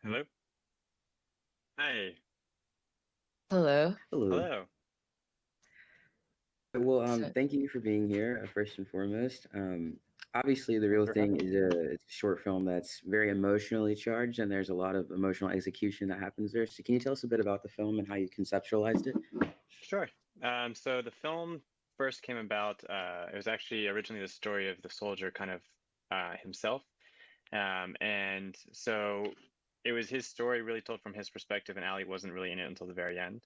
Hello. Hi. Hello. Hello. Hello. Well, So, thank you for being here, first and foremost. Obviously, the Thanks real for thing having me. is it's a short film that's very emotionally charged, and there's a lot of emotional execution that happens there. So, can you tell us a bit about the film and how you conceptualized it? Sure. So the film first came about, it was actually originally the story of the soldier kind of himself. And so it was his story really told from his perspective, and Ali wasn't really in it until the very end.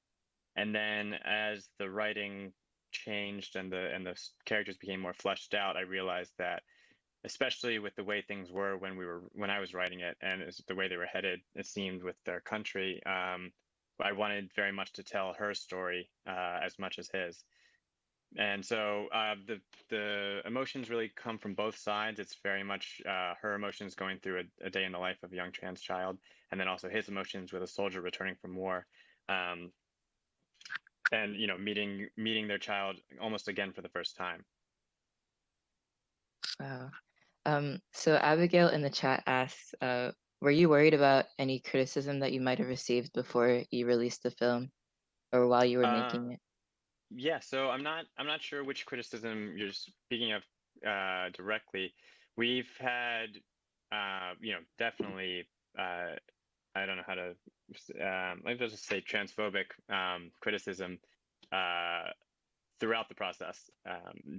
And then as the writing changed and the characters became more fleshed out, I realized that especially with the way things were when I was writing it and the way they were headed, it seemed with their country. I wanted very much to tell her story as much as his. And so the emotions really come from both sides. It's very much her emotions going through a day in the life of a young trans child, and then also his emotions with a soldier returning from war, um, and meeting their child almost again for the first time. wow. So Abigail in the chat asks, were you worried about any criticism that you might have received before you released the film or while you were Uh, making it? Yeah, so I'm not sure which criticism you're speaking of directly. We've had definitely I don't know how to let's just say transphobic criticism uh, throughout the process.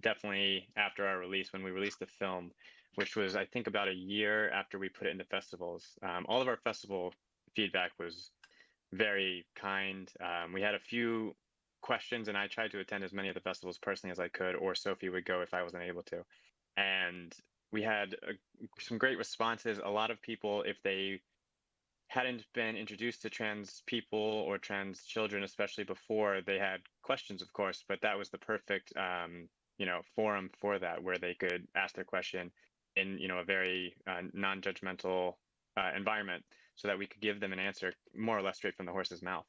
Definitely after our release, when we released the film, which was I think about a year after we put it into festivals. All of our festival feedback was very kind. We had a few questions, and I tried to attend as many of the festivals personally as I could, or Sophie would go if I wasn't able to. And we had some great responses. A lot of people, if they hadn't been introduced to trans people or trans children, especially before, they had questions, of course, but that was the perfect, forum for that, where they could ask their question in, a very non-judgmental environment, so that we could give them an answer more or less straight from the horse's mouth.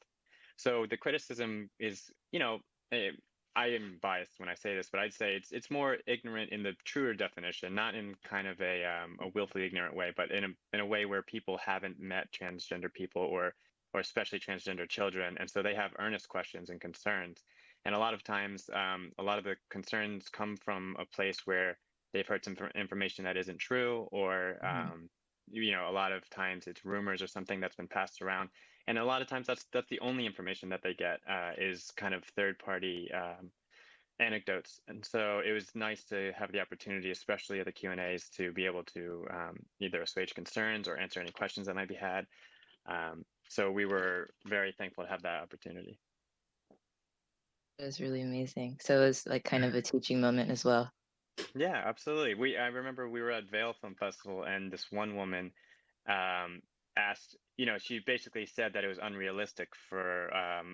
So the criticism is, eh, I am biased when I say this, but I'd say it's more ignorant in the truer definition, not in kind of a willfully ignorant way, but in a way where people haven't met transgender people or especially transgender children, and so they have earnest questions and concerns. And a lot of times, a lot of the concerns come from a place where they've heard some information that isn't true, or Mhm. a lot of times it's rumors or something that's been passed around, and a lot of times that's the only information that they get is kind of third party anecdotes. And so it was nice to have the opportunity, especially at the Q&As, to be able to either assuage concerns or answer any questions that might be had. So we were very thankful to have that opportunity. It was really amazing. So it was like kind of a teaching moment as well. Yeah, absolutely. I remember we were at Vale Film Festival, and this one woman um, asked, she basically said that it was unrealistic for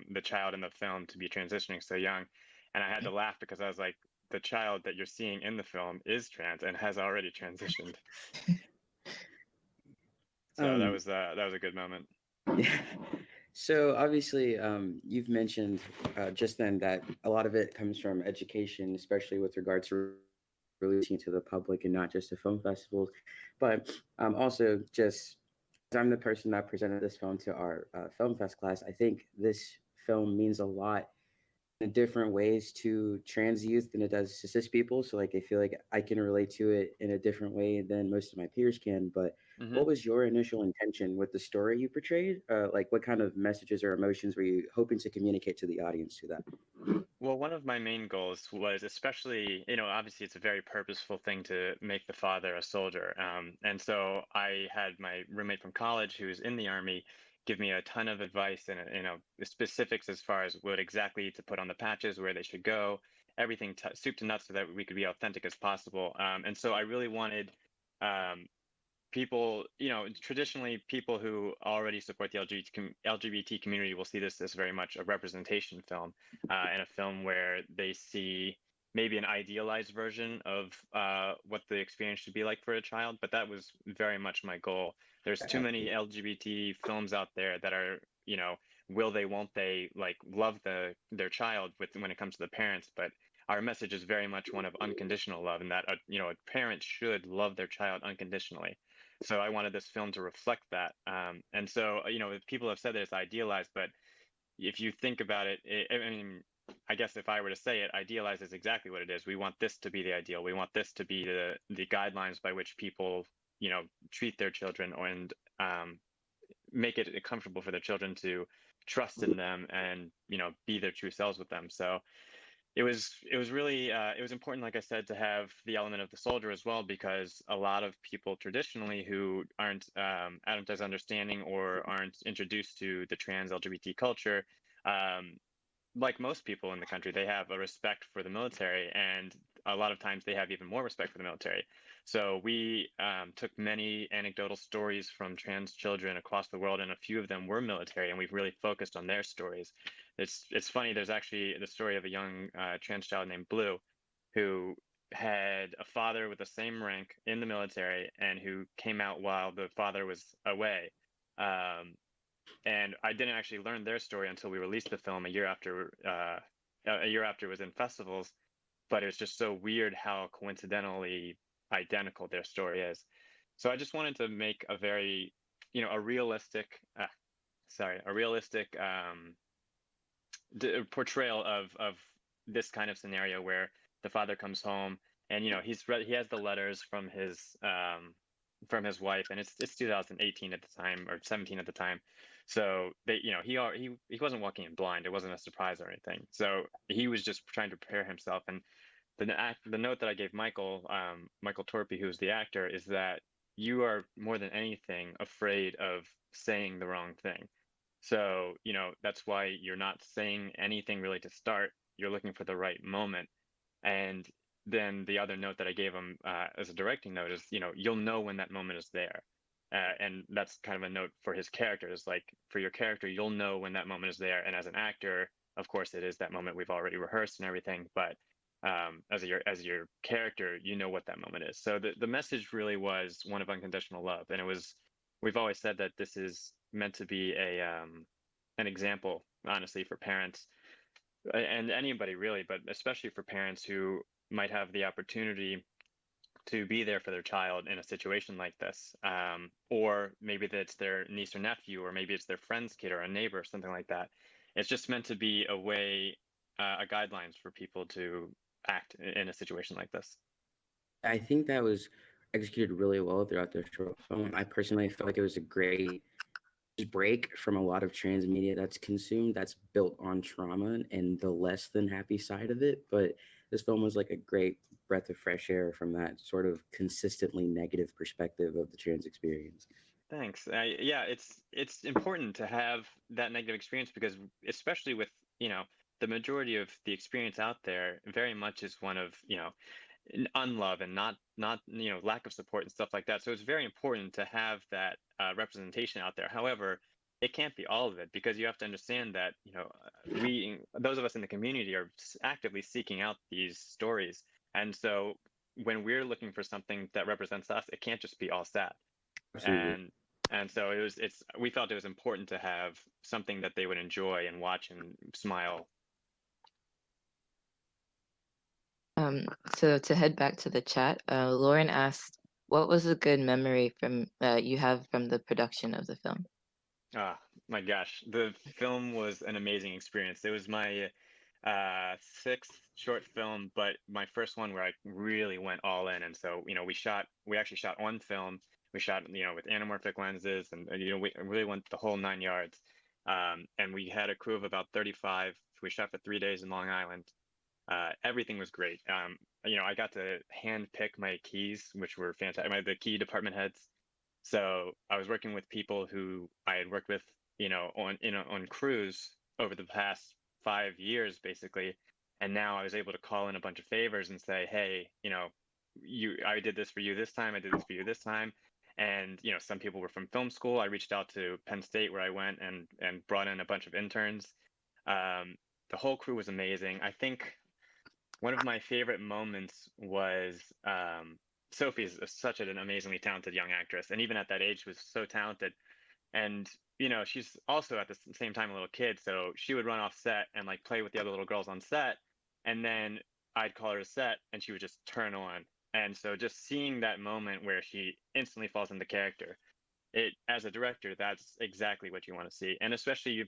the child in the film to be transitioning so young. And I had to laugh because I was like, the child that you're seeing in the film is trans and has already transitioned. So Um, that was a good moment. so obviously, you've mentioned just then that a lot of it comes from education, especially with regards to releasing to the public and not just to film festivals. But also, just as I'm the person that presented this film to our film fest class, I think this film means a lot in different ways to trans youth than it does to cis people. So like I feel like I can relate to it in a different way than most of my peers can. But Hmm. what was your initial intention with the story you portrayed? Like what kind of messages or emotions were you hoping to communicate to the audience through that? Well, one of my main goals was, especially, obviously it's a very purposeful thing to make the father a soldier. And so I had my roommate from college who was in the army give me a ton of advice and, the specifics as far as what exactly to put on the patches, where they should go, everything soup to nuts so that we could be authentic as possible. And so I really wanted um, people, traditionally people who already support the LGBT community will see this as very much a representation film, and a film where they see maybe an idealized version of what the experience should be like for a child. But that was very much my goal. There's too many Absolutely. LGBT films out there that are, will they, won't they, like love their child with when it comes to the parents, but our message is very much one of unconditional love, and that a parent should love their child unconditionally. So I wanted this film to reflect that. And so, people have said that it's idealized, but if you think about it, I mean, I guess if I were to say it, idealized is exactly what it is. We want this to be the ideal. We want this to be the guidelines by which people, treat their children, and make it comfortable for their children to trust in them and, be their true selves with them. So it was really it was important, like I said, to have the element of the soldier as well, because a lot of people traditionally who aren't as understanding or aren't introduced to the trans LGBT culture, um, like most people in the country, they have a respect for the military, and a lot of times they have even more respect for the military. So we took many anecdotal stories from trans children across the world, and a few of them were military, and we've really focused on their stories. It's funny. There's actually the story of a young trans child named Blue, who had a father with the same rank in the military, and who came out while the father was away. Um, and I didn't actually learn their story until we released the film a year after it was in festivals. But it was just so weird how coincidentally identical their story is. So I just wanted to make a very, a realistic, a realistic portrayal of this kind of scenario where the father comes home, and he has the letters from his wife, and it's 2018 at the time, or 17 at the time. So he wasn't walking in blind. It wasn't a surprise or anything. So he was just trying to prepare himself. And the note that I gave Michael Torpy, who's the actor, is that you are more than anything afraid of saying the wrong thing. So, that's why you're not saying anything really to start. You're looking for the right moment. And then the other note that I gave him as a directing note is, you'll know when that moment is there. And that's kind of a note for his character, is like, for your character, you'll know when that moment is there. And as an actor, of course, it is that moment we've already rehearsed and everything. But as your character, you know what that moment is. So the message really was one of unconditional love. And we've always said that this is meant to be an example, honestly, for parents and anybody really, but especially for parents who might have the opportunity to be there for their child in a situation like this, or maybe it's their niece or nephew, or maybe it's their friend's kid or a neighbor, something like that. It's just meant to be a guidelines for people to act in a situation like this. I think that was executed really well throughout the short film. I personally felt like it was a great break from a lot of trans media that's consumed that's built on trauma and the less than happy side of it. But this film was like a great breath of fresh air from that sort of consistently negative perspective of the trans experience. Thanks. Yeah, it's important to have that negative experience, because especially with, the majority of the experience out there very much is one of, unlove and not lack of support and stuff like that. So it's very important to have that representation out there. However, it can't be all of it, because you have to understand that those of us in the community are actively seeking out these stories. And so when we're looking for something that represents us, it can't just be all sad. Absolutely. And so we felt it was important to have something that they would enjoy and watch and smile. So to head back to the chat, Lauren asked, what was a good memory from you have from the production of the film? Ah, my gosh, the film was an amazing experience. It was my sixth short film, but my first one where I really went all in. And so, we actually shot on film. We shot, with anamorphic lenses, and, we really went the whole 9 yards. And we had a crew of about 35. We shot for 3 days in Long Island. Everything was great. I got to hand pick my keys, which were fantastic. The key department heads. So I was working with people who I had worked with, on crews over the past 5 years, basically. And now I was able to call in a bunch of favors and say, hey, I did this for you this time. I did this for you this time. And, some people were from film school. I reached out to Penn State, where I went and brought in a bunch of interns. The whole crew was amazing. I think one of my favorite moments was Sophie is such an amazingly talented young actress, and even at that age was so talented. And she's also at the same time a little kid, so she would run off set and like play with the other little girls on set, and then I'd call her to set, and she would just turn on And so just seeing that moment where she instantly falls into character, it, as a director, that's exactly what you want to see. And especially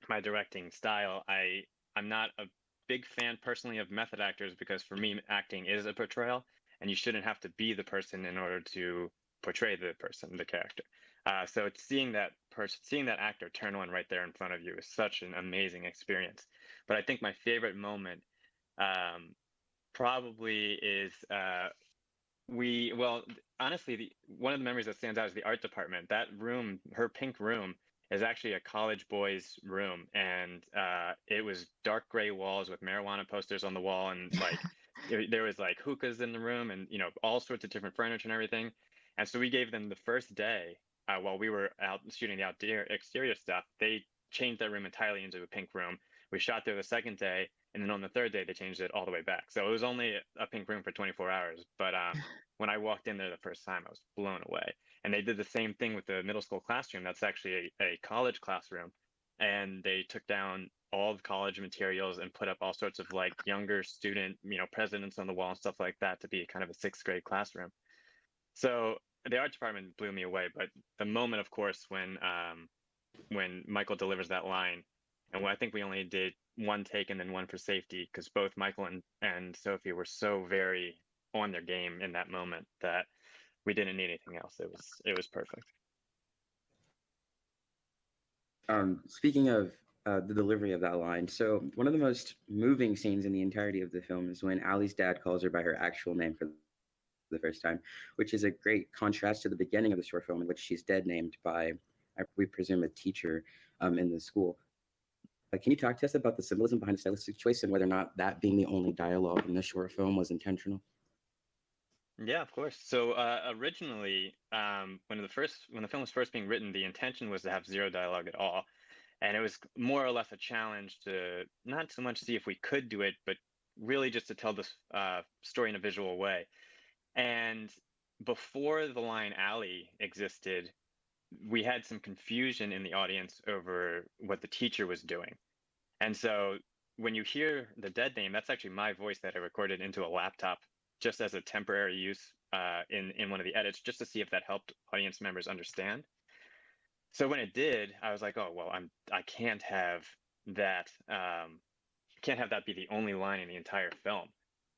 my directing style, I'm not a big fan personally of method actors, because for me acting is a portrayal, and you shouldn't have to be the person in order to portray the person, the character. So it's seeing that person, seeing that actor turn on right there in front of you is such an amazing experience. But I think my favorite moment um, probably is well, honestly, one of the memories that stands out is the art department. That room, her pink room, is actually a college boys' room, and it was dark gray walls with marijuana posters on the wall, and like there was like hookahs in the room, and all sorts of different furniture and everything. And so we gave them the first day, while we were out shooting the outdoor exterior stuff. They changed that room entirely into a pink room. We shot there the second day, and then on the third day they changed it all the way back. So it was only a pink room for 24 hours, but when I walked in there the first time, I was blown away. And they did the same thing with the middle school classroom. That's actually a college classroom. And they took down all the college materials and put up all sorts of like younger student, presidents on the wall and stuff like that to be kind of a sixth grade classroom. So the art department blew me away. But the moment, of course, when Michael delivers that line, and I think we only did one take and then one for safety, because both Michael and Sophie were so very on their game in that moment that we didn't need anything else. It was perfect. Speaking of the delivery of that line, so one of the most moving scenes in the entirety of the film is when Allie's dad calls her by her actual name for the first time, which is a great contrast to the beginning of the short film, in which she's dead named by, we presume, a teacher in the school. Can you talk to us about the symbolism behind the stylistic choice and whether or not that being the only dialogue in the short film was intentional? Yeah, of course. So originally, when the film was first being written, the intention was to have zero dialogue at all, and it was more or less a challenge to not so much see if we could do it, but really just to tell this story in a visual way. And before the line "alley" existed, we had some confusion in the audience over what the teacher was doing. And so when you hear the dead name, that's actually my voice that I recorded into a laptop just as a temporary use in one of the edits, just to see if that helped audience members understand. So when it did, I was like, oh well, I can't have that be the only line in the entire film.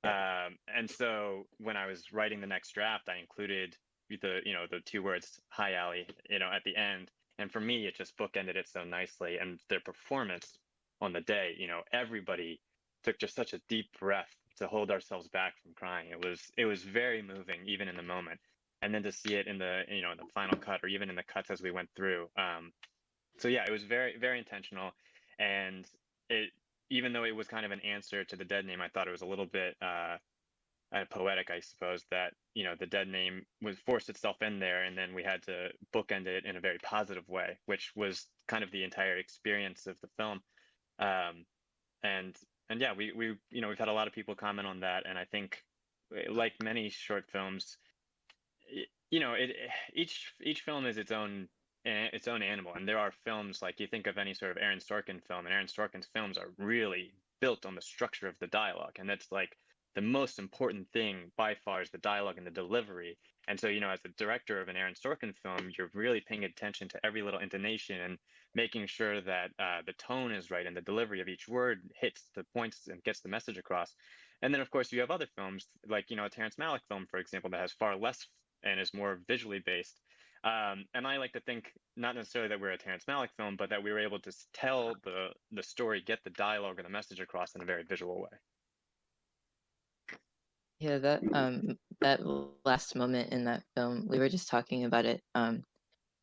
And so when I was writing the next draft, I included the two words "Hi, Allie," at the end. And for me, it just bookended it so nicely. And their performance on the day, everybody took just such a deep breath to hold ourselves back from crying. It was very moving, even in the moment. And then to see it in the final cut, or even in the cuts as we went through. So yeah, it was very, very intentional. And it, even though it was kind of an answer to the dead name, I thought it was a little bit poetic, I suppose, that the dead name was forced itself in there, and then we had to bookend it in a very positive way, which was kind of the entire experience of the film. Um, and yeah, we've had a lot of people comment on that, and I think, like many short films, it each film is its own animal. And there are films, like, you think of any sort of Aaron Sorkin film, and Aaron Sorkin's films are really built on the structure of the dialogue, and that's like the most important thing by far, is the dialogue and the delivery. And so, as a director of an Aaron Sorkin film, you're really paying attention to every little intonation and making sure that the tone is right and the delivery of each word hits the points and gets the message across. And then, of course, you have other films, like a Terrence Malick film, for example, that has far less and is more visually based. And I like to think, not necessarily that we're a Terrence Malick film, but that we were able to tell the story, get the dialogue and the message across in a very visual way. Yeah, that last moment in that film, we were just talking about it.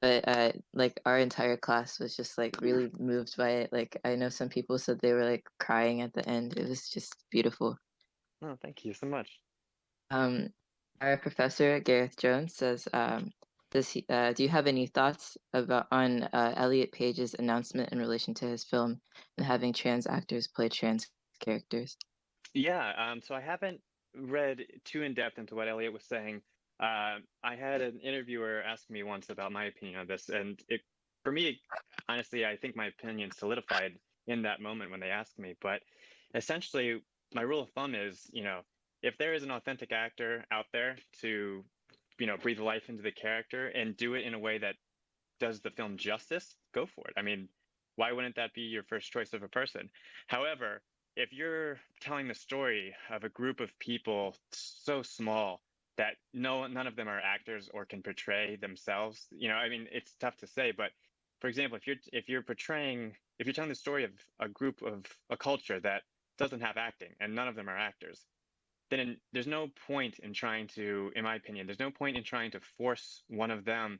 But like our entire class was just like really moved by it. Like I know some people said they were like crying at the end. It was just beautiful. Oh, thank you so much. Um, our professor Gareth Jones says, do you have any thoughts on Elliot Page's announcement in relation to his film and having trans actors play trans characters? Yeah, so I haven't read too in depth into what Elliot was saying. I had an interviewer ask me once about my opinion on this, and for me, honestly, I think my opinion solidified in that moment when they asked me. But essentially, my rule of thumb is, if there is an authentic actor out there to, breathe life into the character and do it in a way that does the film justice, go for it. I mean, why wouldn't that be your first choice of a person? However, if you're telling the story of a group of people so small that none of them are actors or can portray themselves, I mean, it's tough to say, but for example, if you're telling the story of a group of a culture that doesn't have acting and none of them are actors, then there's no point in trying to, in my opinion, there's no point in trying to force one of them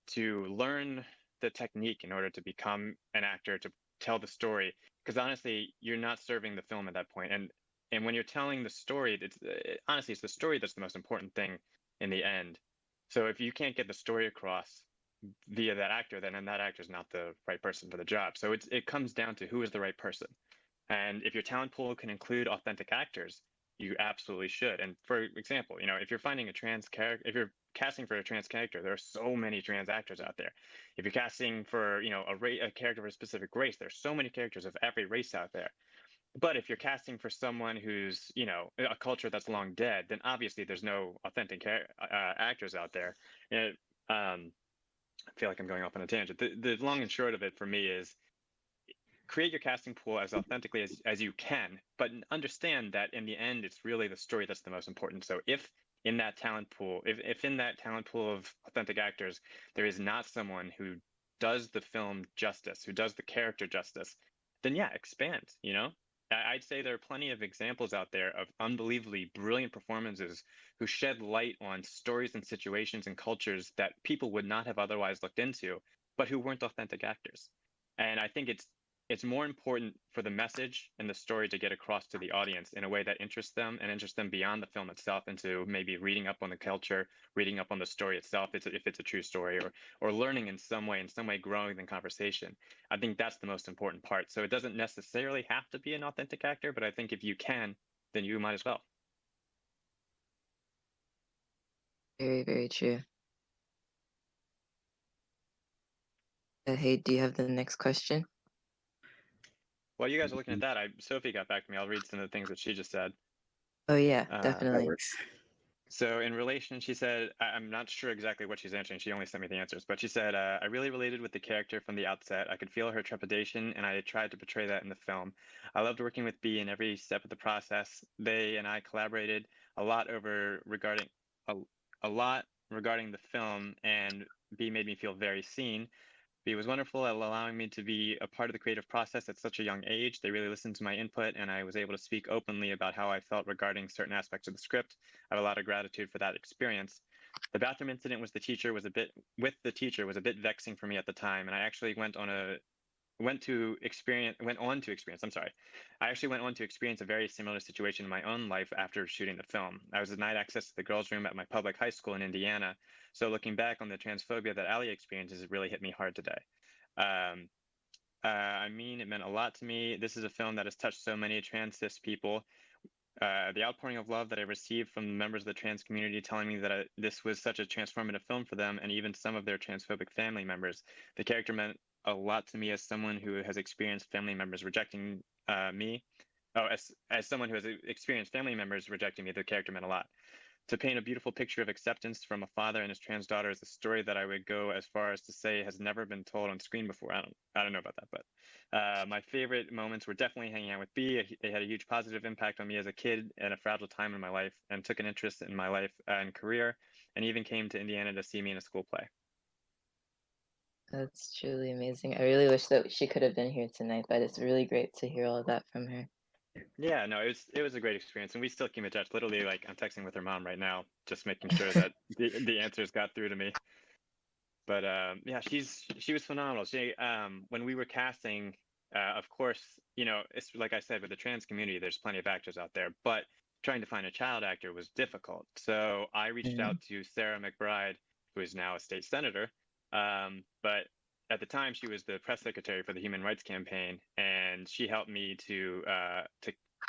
to learn the technique in order to become an actor to tell the story, because honestly you're not serving the film at that point. And when you're telling the story, honestly it's the story that's the most important thing in the end. So if you can't get the story across via that actor, then that actor is not the right person for the job. So it comes down to who is the right person. And if your talent pool can include authentic actors, you absolutely should. And for example, if you're finding a trans character, if you're casting for a trans character, there are so many trans actors out there. If you're casting for, a character of a specific race, there's so many characters of every race out there. But if you're casting for someone who's, a culture that's long dead, then obviously there's no authentic actors out there. I feel like I'm going off on a tangent. The long and short of it for me is create your casting pool as authentically as you can, but understand that in the end, it's really the story that's the most important. So if in that talent pool, if in that talent pool of authentic actors, there is not someone who does the film justice, who does the character justice, then yeah, expand, I'd say there are plenty of examples out there of unbelievably brilliant performances who shed light on stories and situations and cultures that people would not have otherwise looked into, but who weren't authentic actors. And I think it's more important for the message and the story to get across to the audience in a way that interests them and interests them beyond the film itself, into maybe reading up on the culture, reading up on the story itself, if it's a true story, or learning in some way, growing in conversation. I think that's the most important part. So it doesn't necessarily have to be an authentic actor, but I think if you can, then you might as well. Very, very true. Hey, do you have the next question? While you guys are looking at that, Sophie got back to me. I'll read some of the things that she just said. Oh yeah, That definitely. works. So in relation, she said, I'm not sure exactly what she's answering. She only sent me the answers, but she said, I really related with the character from the outset. I could feel her trepidation, and I tried to portray that in the film. I loved working with B in every step of the process. They and I collaborated a lot regarding the film, and B made me feel very seen. B was wonderful at allowing me to be a part of the creative process at such a young age. They really listened to my input, and I was able to speak openly about how I felt regarding certain aspects of the script. I have a lot of gratitude for that experience. The bathroom incident with the teacher was a bit vexing for me at the time, and I actually went on to experience a very similar situation in my own life after shooting the film. I was denied access to the girls' room at my public high school in Indiana. So looking back on the transphobia that Ali experiences, it really hit me hard today. I mean, it meant a lot to me. This is a film that has touched so many trans cis people. The outpouring of love that I received from members of the trans community telling me that this was such a transformative film for them, and even some of their transphobic family members. The character meant a lot to me as someone who has experienced family members rejecting me. Oh, as someone who has experienced family members rejecting me, the character meant a lot. To paint a beautiful picture of acceptance from a father and his trans daughter is a story that I would go as far as to say has never been told on screen before. I don't know about that, but my favorite moments were definitely hanging out with B. They had a huge positive impact on me as a kid at a fragile time in my life, and took an interest in my life and career, and even came to Indiana to see me in a school play. That's truly amazing. I really wish that she could have been here tonight, but it's really great to hear all of that from her. Yeah, no, it was a great experience, and we still keep in touch. Literally, like, I'm texting with her mom right now, just making sure that the answers got through to me. But yeah, she was phenomenal. When we were casting, of course, it's like I said, with the trans community, there's plenty of actors out there, but trying to find a child actor was difficult. So I reached out to Sarah McBride, who is now a state senator, but at the time she was the press secretary for the Human Rights Campaign, and she helped me to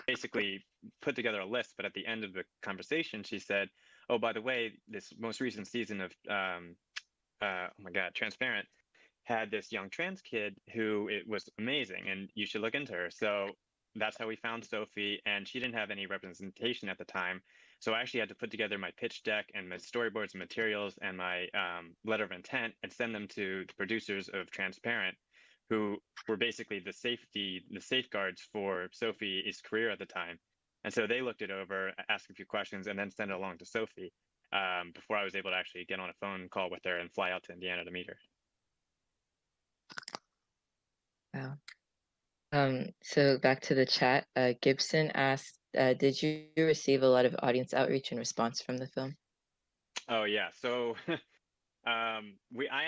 basically put together a list. But at the end of the conversation, she said, "Oh, by the way, this most recent season of oh my God, Transparent had this young trans kid who it was amazing, and you should look into her." So that's how we found Sophie, and she didn't have any representation at the time. So I actually had to put together my pitch deck and my storyboards and materials and my letter of intent and send them to the producers of Transparent, who were basically the safeguards for Sophie's career at the time. And so they looked it over, asked a few questions, and then sent it along to Sophie before I was able to actually get on a phone call with her and fly out to Indiana to meet her. Wow. So back to the chat, Gibson asked, did you receive a lot of audience outreach and response from the film? Oh yeah, so I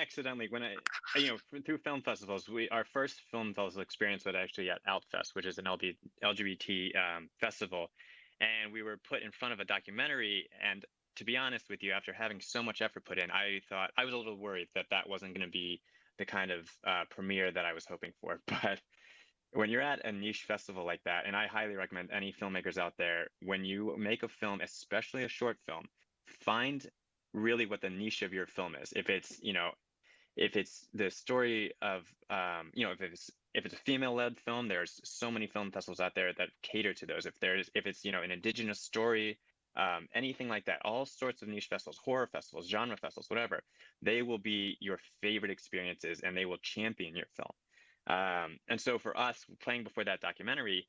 accidentally through film festivals, our first film festival experience was actually at Outfest, which is an LGBT festival, and we were put in front of a documentary. And to be honest with you, after having so much effort put in, I thought I was a little worried that that wasn't going to be the kind of premiere that I was hoping for. But when you're at a niche festival like that, and I highly recommend any filmmakers out there, when you make a film, especially a short film, find really what the niche of your film is. If it's, if it's the story of, if it's a female-led film, there's so many film festivals out there that cater to those. If it's, an indigenous story, anything like that, all sorts of niche festivals, horror festivals, genre festivals, whatever, they will be your favorite experiences and they will champion your film. And so for us playing before that documentary,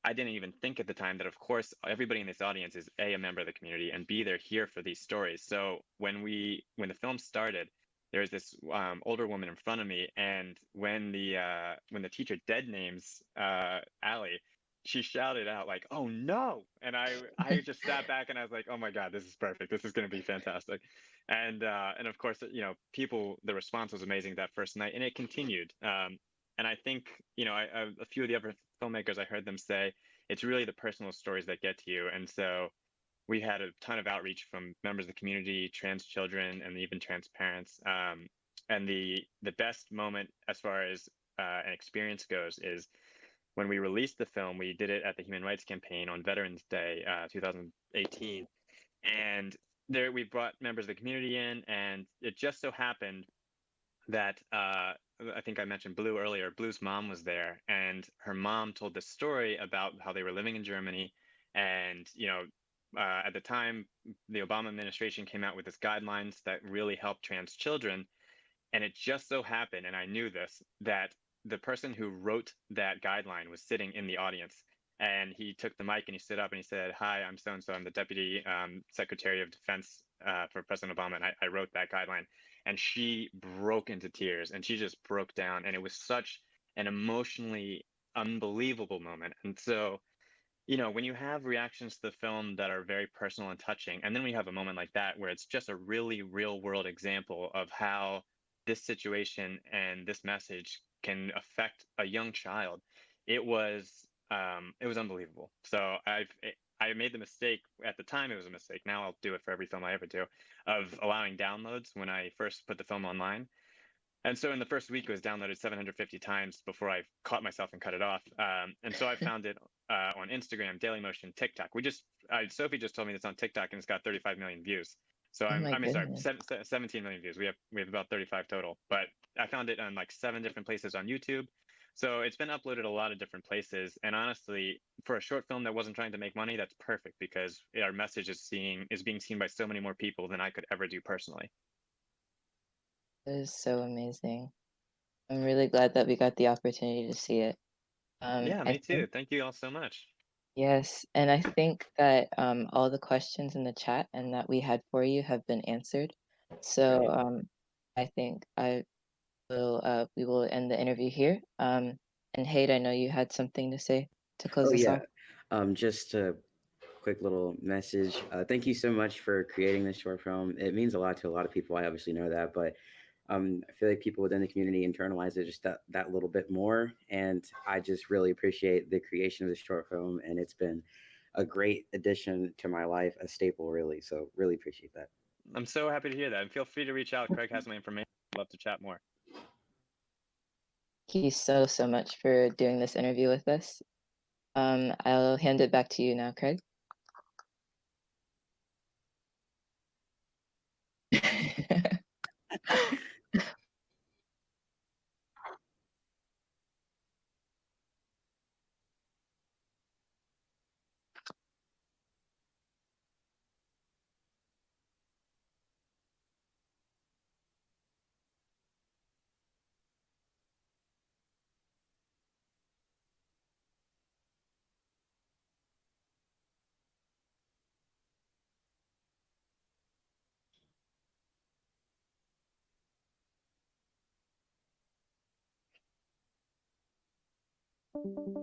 I didn't even think at the time that, of course, everybody in this audience is A member of the community, and B, they're here for these stories. So when the film started, there was this older woman in front of me, and when the teacher dead names Allie, she shouted out like, "Oh no!" And I just sat back and I was like, "Oh my God, this is perfect. This is going to be fantastic." And of course, the response was amazing that first night, and it continued. And I think, a few of the other filmmakers, I heard them say, it's really the personal stories that get to you. And so we had a ton of outreach from members of the community, trans children, and even trans parents. And the best moment as far as an experience goes is when we released the film. We did it at the Human Rights Campaign on Veterans Day, 2018. And there we brought members of the community in, and it just so happened that I think I mentioned Blue earlier. Blue's mom was there, and her mom told this story about how they were living in Germany. And, at the time, the Obama administration came out with this guidelines that really helped trans children. And it just so happened, and I knew this, that the person who wrote that guideline was sitting in the audience. And he took the mic and he stood up and he said, "Hi, I'm so and so. I'm the Deputy Secretary of Defense for President Obama, and I wrote that guideline." And she broke into tears, and she just broke down. And it was such an emotionally unbelievable moment. And so, when you have reactions to the film that are very personal and touching, and then we have a moment like that where it's just a really real world example of how this situation and this message can affect a young child, it was unbelievable. So I made the mistake at the time. It was a mistake. Now I'll do it for every film I ever do, of allowing downloads when I first put the film online. And so in the first week, it was downloaded 750 times before I caught myself and cut it off. And so I found it on Instagram, Dailymotion, TikTok. Sophie just told me it's on TikTok and it's got 35 million views. So Oh my sorry, goodness. 17 million views. We have about 35 total. But I found it on like 7 different places on YouTube. So it's been uploaded a lot of different places. And honestly, for a short film that wasn't trying to make money, that's perfect because our message is being seen by so many more people than I could ever do personally. It is so amazing. I'm really glad that we got the opportunity to see it. Yeah, I me too. think, Thank you all so much. yes, and I think that all the questions in the chat and that we had for you have been answered. So Great. I think we will end the interview here. And Hade, I know you had something to say to close Oh us yeah, off. just a quick little message. Thank you so much for creating this short film. It means a lot to a lot of people. I obviously know that, but I feel like people within the community internalize it just that little bit more. And I just really appreciate the creation of this short film, and it's been a great addition to my life, a staple, really. So really appreciate that. I'm so happy to hear that. And feel free to reach out. Craig has my information. I'd love to chat more. Thank you so, so much for doing this interview with us. I'll hand it back to you now, Craig. you.